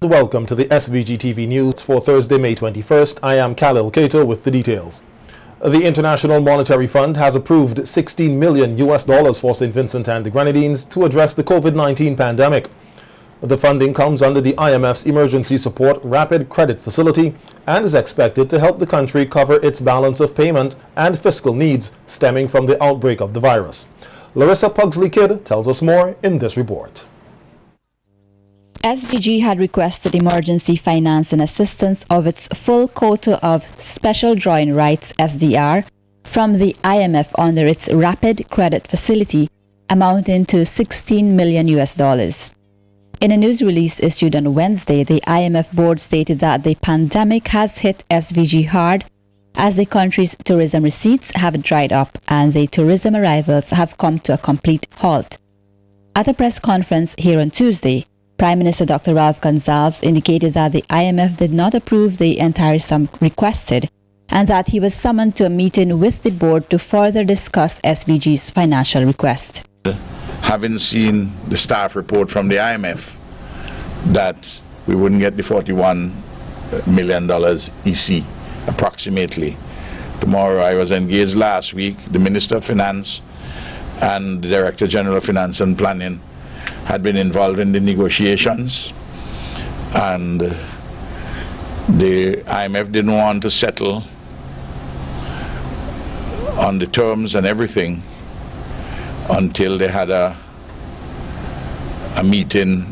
Welcome to the SVG-TV News for Thursday, May 21st. I am Khalil Kato with the details. The International Monetary Fund has approved $16 million for St. Vincent and the Grenadines to address the COVID-19 pandemic. The funding comes under the IMF's Emergency Support Rapid Credit Facility and is expected to help the country cover its balance of payment and fiscal needs stemming from the outbreak of the virus. Larissa Pugsley-Kidd tells us more in this report. SVG had requested emergency financing assistance of its full quota of Special Drawing Rights SDR from the IMF under its Rapid Credit Facility, amounting to $16 million. In a news release issued on Wednesday, the IMF board stated that the pandemic has hit SVG hard as the country's tourism receipts have dried up and the tourism arrivals have come to a complete halt. At a press conference here on Tuesday, Prime Minister Dr. Ralph Gonsalves indicated that the IMF did not approve the entire sum requested and that he was summoned to a meeting with the board to further discuss SVG's financial request. Having seen the staff report from the IMF that we wouldn't get the $41 million EC, approximately. Tomorrow, I was engaged last week, the Minister of Finance and the Director General of Finance and Planning had been involved in the negotiations, and the IMF didn't want to settle on the terms and everything until they had a meeting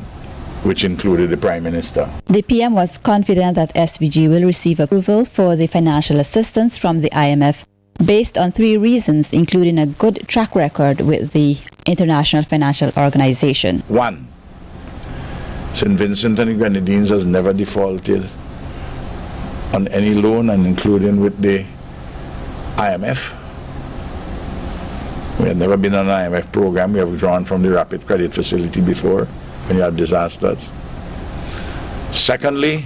which included the Prime Minister. The PM was confident that SVG will receive approval for the financial assistance from the IMF based on 3 reasons, including a good track record with the International Financial Organization. 1, St. Vincent and the Grenadines has never defaulted on any loan, and including with the IMF. We have never been on an IMF program. We have drawn from the Rapid Credit Facility before when you have disasters. Secondly,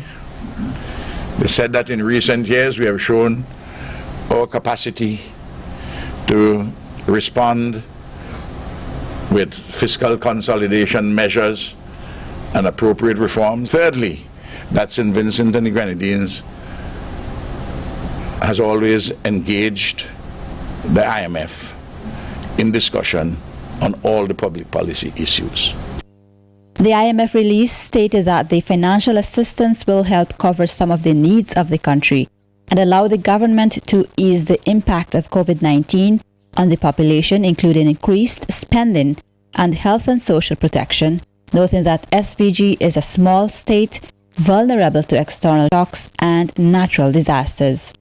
they said that in recent years we have shown our capacity to respond with fiscal consolidation measures and appropriate reforms. Thirdly, that St. Vincent and the Grenadines has always engaged the IMF in discussion on all the public policy issues. The IMF release stated that the financial assistance will help cover some of the needs of the country and allow the government to ease the impact of COVID-19 on the population, including increased spending and health and social protection, noting that SVG is a small state vulnerable to external shocks and natural disasters.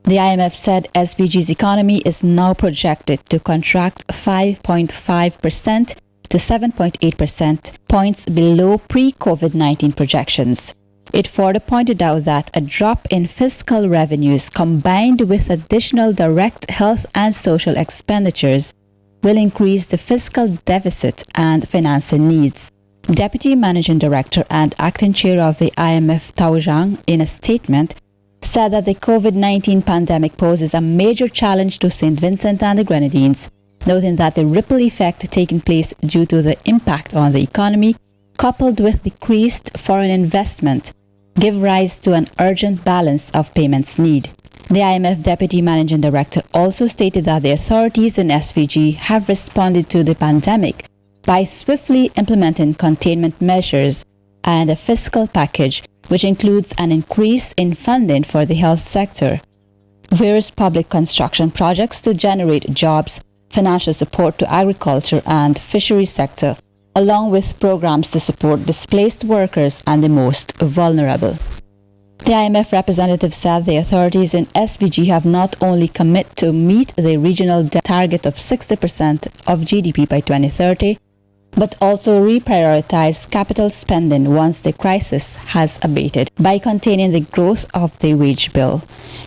The IMF said SVG's economy is now projected to contract 5.5% to 7.8% points below pre-COVID-19 projections. It further pointed out that a drop in fiscal revenues combined with additional direct health and social expenditures will increase the fiscal deficit and financing needs. Deputy Managing Director and Acting Chair of the IMF, Tao Zhang, in a statement, said that the COVID-19 pandemic poses a major challenge to St. Vincent and the Grenadines, noting that the ripple effect taking place due to the impact on the economy, coupled with decreased foreign investment, give rise to an urgent balance of payments need. The IMF Deputy Managing Director also stated that the authorities in SVG have responded to the pandemic by swiftly implementing containment measures and a fiscal package which includes an increase in funding for the health sector, various public construction projects to generate jobs, financial support to agriculture and fisheries sector, along with programs to support displaced workers and the most vulnerable. The IMF representative said the authorities in SVG have not only commit to meet the regional debt target of 60% of GDP by 2030, but also reprioritize capital spending once the crisis has abated by containing the growth of the wage bill,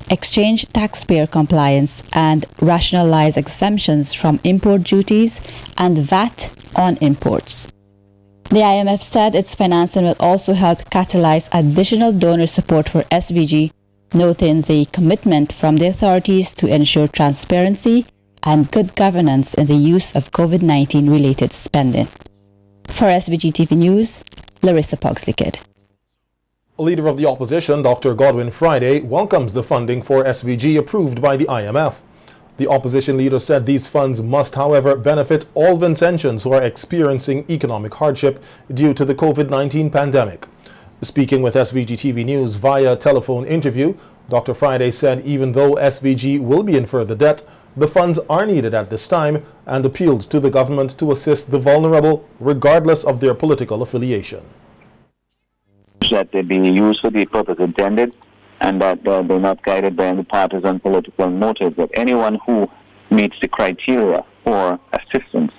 exchange taxpayer compliance, and rationalize exemptions from import duties and VAT on imports. The IMF said its financing will also help catalyze additional donor support for SVG, noting the commitment from the authorities to ensure transparency and good governance in the use of COVID-19 related spending. For SVG-TV News, Larissa Pugsley-Kidd. Leader of the opposition, Dr. Godwin Friday, welcomes the funding for SVG approved by the IMF. The opposition leader said these funds must, however, benefit all Vincentians who are experiencing economic hardship due to the COVID-19 pandemic. Speaking with SVG-TV News via telephone interview, Dr. Friday said even though SVG will be in further debt, the funds are needed at this time and appealed to the government to assist the vulnerable regardless of their political affiliation. That they're being used for the purpose intended and that they're not guided by any partisan political motives. That anyone who meets the criteria for assistance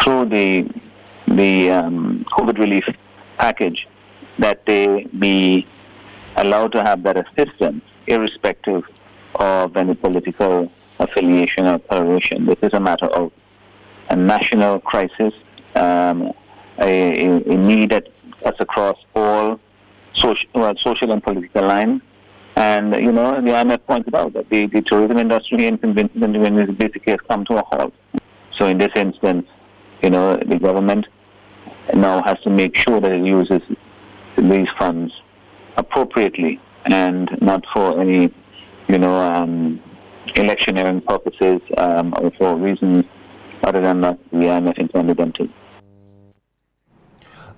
through the COVID relief package, that they be allowed to have that assistance irrespective of any political affiliation or coloration. This is a matter of a national crisis, a need that cuts across all social and political lines. And, the IMF pointed out that the tourism industry in Vincent basically has come to a halt. So in this instance, the government now has to make sure that it uses these funds appropriately and not for any, electioneering purposes or for reasons other than that the IMF intended them to.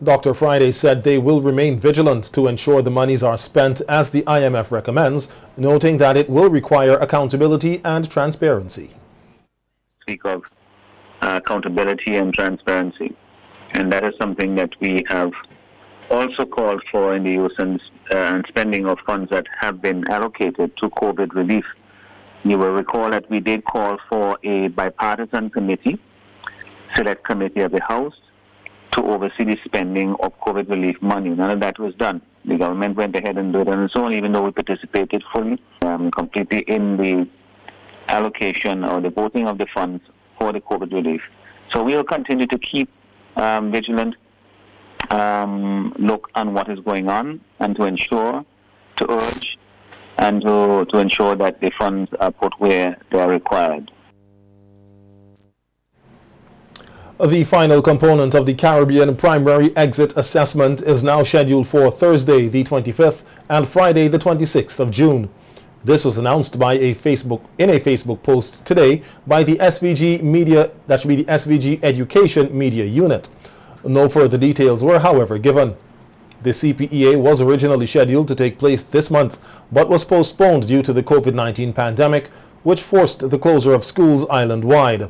Dr. Friday said they will remain vigilant to ensure the monies are spent as the IMF recommends, noting that it will require accountability and transparency. Speak of accountability and transparency, and that is something that we have also called for in the use and spending of funds that have been allocated to COVID relief. You will recall that we did call for a bipartisan committee, select committee of the House, to oversee the spending of COVID relief money. None of that was done. The government went ahead and did it on its own, even though we participated fully, completely in the allocation or the voting of the funds for the COVID relief. So we will continue to keep vigilant, look on what is going on, and to ensure, to urge, and to ensure that the funds are put where they are required. The final component of the Caribbean Primary Exit Assessment is now scheduled for Thursday the 25th and Friday the 26th of June. This was announced by in a Facebook post today by the SVG Media, that should be the SVG Education Media Unit. No further details were, however, given. The CPEA was originally scheduled to take place this month, but was postponed due to the COVID-19 pandemic, which forced the closure of schools island-wide.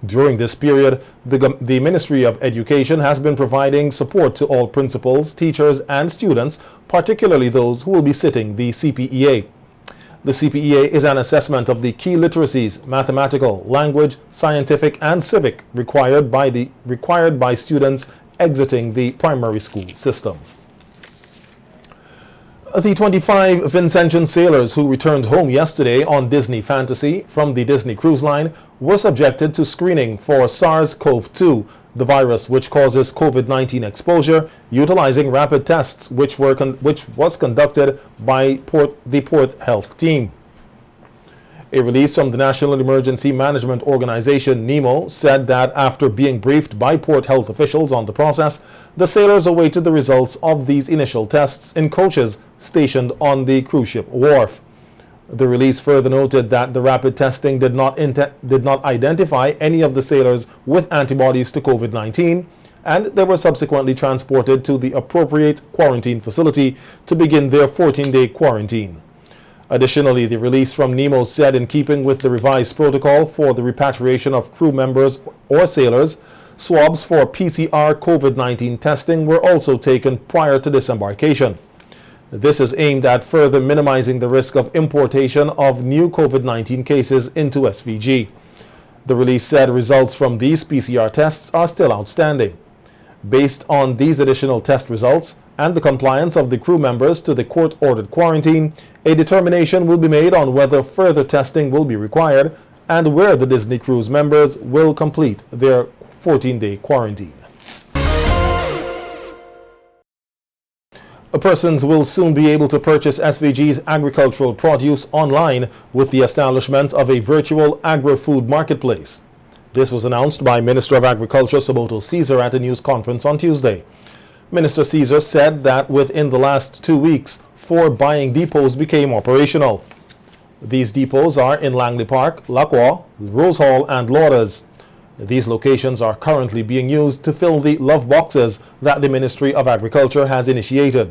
During this period, the Ministry of Education has been providing support to all principals, teachers, and students, particularly those who will be sitting the CPEA. The CPEA is an assessment of the key literacies, mathematical, language, scientific, and civic required by students exiting the primary school system. The 25 Vincentian sailors who returned home yesterday on Disney Fantasy from the Disney Cruise Line were subjected to screening for SARS-CoV-2, the virus which causes COVID-19 exposure, utilizing rapid tests which was conducted by the Port Health team. A release from the National Emergency Management Organization, NEMO, said that after being briefed by Port Health officials on the process, the sailors awaited the results of these initial tests in coaches stationed on the cruise ship wharf. The release further noted that the rapid testing did not identify any of the sailors with antibodies to COVID-19, and they were subsequently transported to the appropriate quarantine facility to begin their 14-day quarantine. Additionally, the release from NEMO said in keeping with the revised protocol for the repatriation of crew members or sailors, swabs for PCR COVID-19 testing were also taken prior to disembarkation. This is aimed at further minimizing the risk of importation of new COVID-19 cases into SVG. The release said results from these PCR tests are still outstanding. Based on these additional test results and the compliance of the crew members to the court-ordered quarantine, a determination will be made on whether further testing will be required and where the Disney Cruise members will complete their 14-day quarantine. Persons will soon be able to purchase SVG's agricultural produce online with the establishment of a virtual agri-food marketplace. This was announced by Minister of Agriculture Soboto Caesar at a news conference on Tuesday. Minister Caesar said that within the last 2 weeks, 4 buying depots became operational. These depots are in Langley Park, Lacroix, Rose Hall, and Lauders. These locations are currently being used to fill the love boxes that the Ministry of Agriculture has initiated.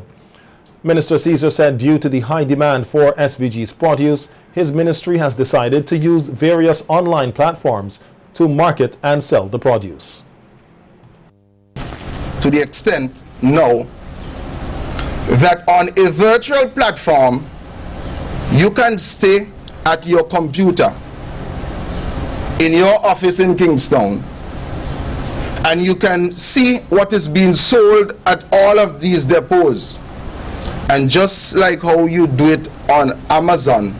Minister Caesar said due to the high demand for SVG's produce, his ministry has decided to use various online platforms to market and sell the produce. To the extent now that on a virtual platform, you can stay at your computer in your office in Kingstown and you can see what is being sold at all of these depots. And just like how you do it on Amazon,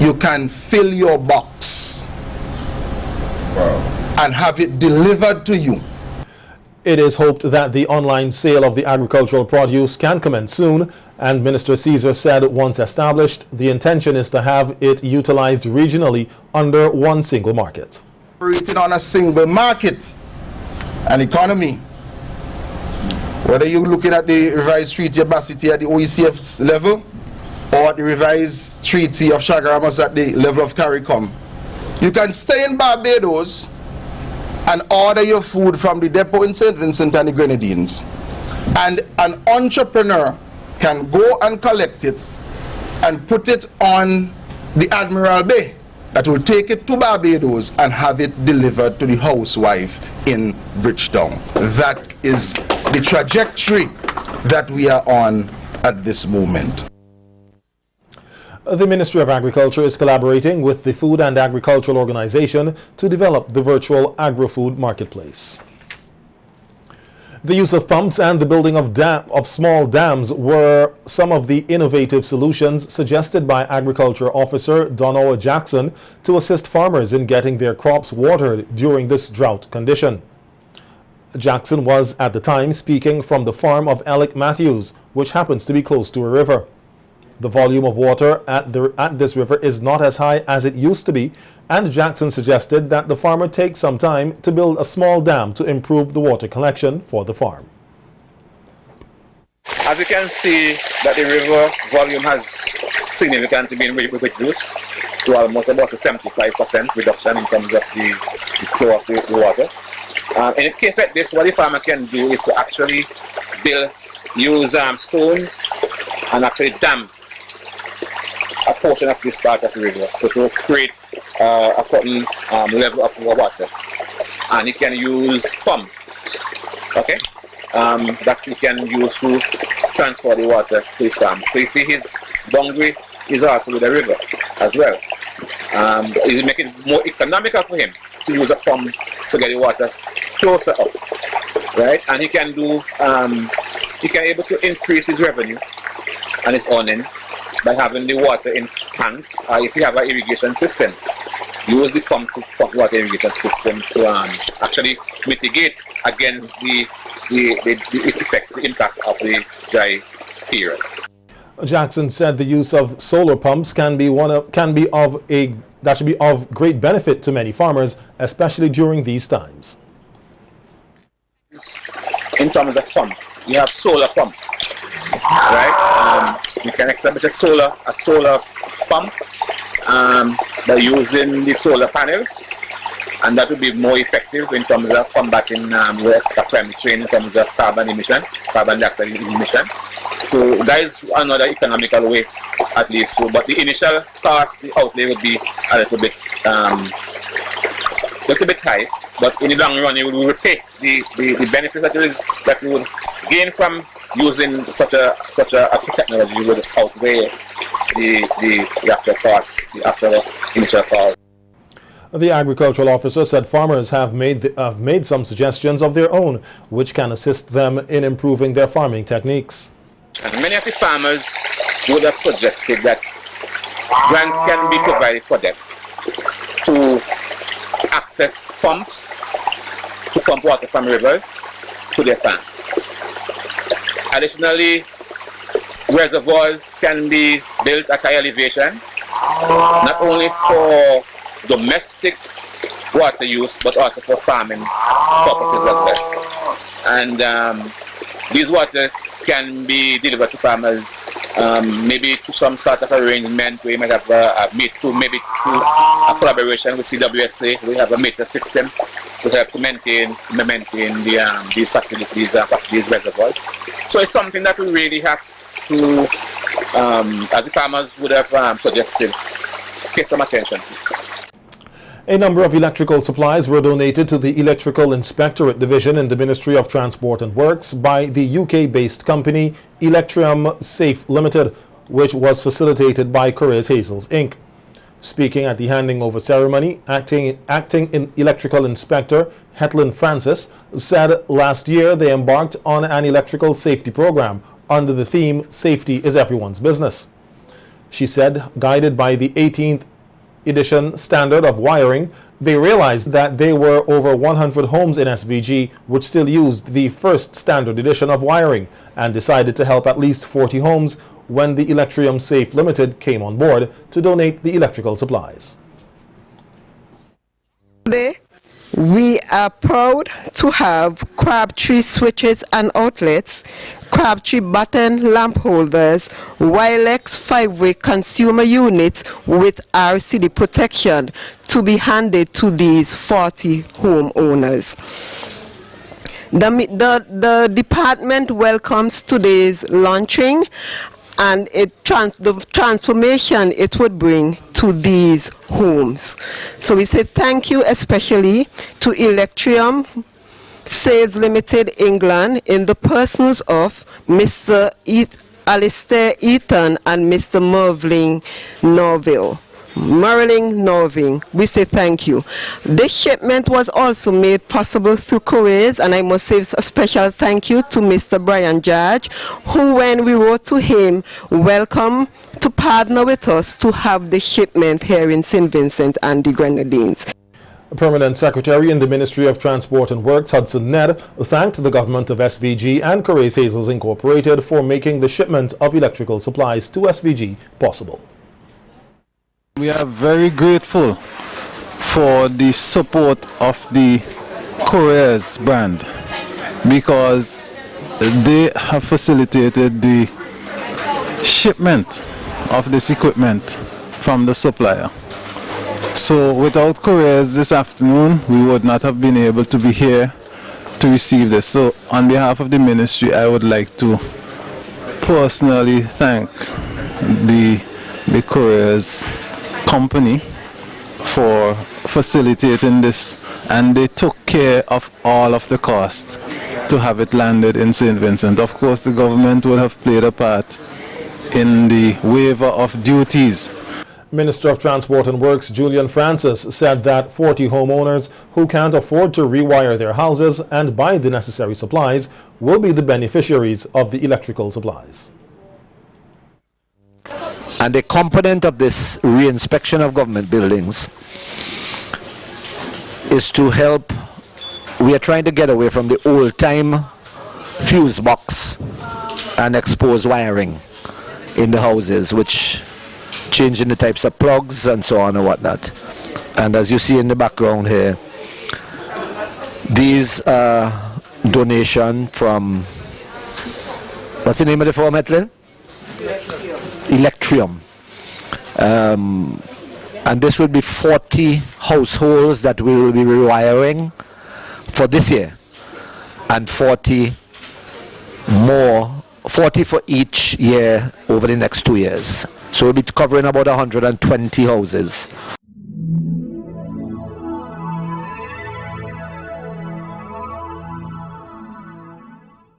you can fill your box and have it delivered to you. It is hoped that the online sale of the agricultural produce can commence soon, and Minister Caesar said once established, the intention is to have it utilized regionally under one single market. Operating on a single market and economy. Whether you're looking at the revised treaty of Bassity at the OECF's level or at the revised treaty of Chaguaramas at the level of CARICOM, you can stay in Barbados and order your food from the depot in St. Vincent and the Grenadines. And an entrepreneur can go and collect it and put it on the Admiral Bay that will take it to Barbados and have it delivered to the housewife in Bridgetown. That is the trajectory that we are on at this moment. The Ministry of Agriculture is collaborating with the Food and Agricultural Organization to develop the virtual agri-food marketplace. The use of pumps and the building of small dams were some of the innovative solutions suggested by Agriculture Officer Donowa Jackson to assist farmers in getting their crops watered during this drought condition. Jackson was at the time speaking from the farm of Alec Matthews, which happens to be close to a river. The volume of water at this river is not as high as it used to be, and Jackson suggested that the farmer take some time to build a small dam to improve the water collection for the farm. As you can see, that the river volume has significantly been reduced to almost about a 75% reduction in terms of the flow of the water. In a case like this, what the farmer can do is to actually use stones and actually dam a portion of this part of the river to create a certain level of water. And he can use pumps, okay, that he can use to transfer the water to his farm. So you see his boundary is also with the river as well. It makes it more economical for him to use a pump to get the water closer up, right? And he can do, he can able to increase his revenue and his earning by having the water in tanks. If you have an irrigation system, use the pump water irrigation system to actually mitigate against the effects, the impact of the dry period. Jackson said the use of solar pumps should be of great benefit to many farmers, especially during these times. In terms of pump, you have solar pump, right? You can establish a solar pump by using the solar panels, and that will be more effective in terms of combating climate change, in terms of carbon dioxide emission. So that is another economical way, at least. So, but the initial cost, the outlay would be a little bit high, but in the long run, you will repay the benefits that you would gain from using such a technology would outweigh the actual cost, the actual initial cost. The agricultural officer said farmers have made some suggestions of their own, which can assist them in improving their farming techniques. And many of the farmers would have suggested that grants can be provided for them to access pumps to pump water from rivers to their farms. Additionally, reservoirs can be built at high elevation, not only for domestic water use, but also for farming purposes as well. And These water can be delivered to farmers maybe to some sort of arrangement. We might have maybe through a collaboration with CWSA. We have a meter system to help to maintain these facilities, these reservoirs. So it's something that we really have to, as the farmers would have suggested, pay some attention to. A number of electrical supplies were donated to the Electrical Inspectorate Division in the Ministry of Transport and Works by the UK-based company Electrium Safe Limited, which was facilitated by Careers Hazels Inc. Speaking at the handing over ceremony, acting electrical inspector Hetlin Francis said last year they embarked on an electrical safety program under the theme "Safety is Everyone's Business." She said, guided by the 18th edition standard of wiring, they realized that there were over 100 homes in SVG which still used the first standard edition of wiring, and decided to help at least 40 homes when the Electrium Safe Limited came on board to donate the electrical supplies. Today, we are proud to have Crabtree switches and outlets, Crabtree button lamp holders, Wilex 5-way consumer units with RCD protection to be handed to these 40 homeowners. The department welcomes today's launching and the transformation it would bring to these homes. So we say thank you especially to Electrium Sales Limited England in the persons of Mr. Alistair Ethan and Mr. Merlin Norving. We say thank you. This shipment was also made possible through Careers, and I must say a special thank you to Mr. Brian Judge, who, when we wrote to him, welcome to partner with us to have the shipment here in St. Vincent and the Grenadines. Permanent Secretary in the Ministry of Transport and Works, Hudson Ned, thanked the government of SVG and Careers Hazels Incorporated for making the shipment of electrical supplies to SVG possible. We are very grateful for the support of the Careers brand, because they have facilitated the shipment of this equipment from the supplier. So without Careers this afternoon, we would not have been able to be here to receive this. So on behalf of the ministry, I would like to personally thank the Careers company for facilitating this, and they took care of all of the cost to have it landed in St. Vincent. Of course, the government would have played a part in the waiver of duties. Minister of Transport and Works Julian Francis said that 40 homeowners who can't afford to rewire their houses and buy the necessary supplies will be the beneficiaries of the electrical supplies. And a component of this reinspection of government buildings is to help. We are trying to get away from the old-time fuse box and exposed wiring in the houses, which changing the types of plugs and so on and whatnot. And as you see in the background here, these are donation from, what's the name of the firm, Hetlin? Electrium. And this will be 40 households that we will be rewiring for this year, and 40 more, 40 for each year over the next 2 years. So we'll be covering about 120 houses.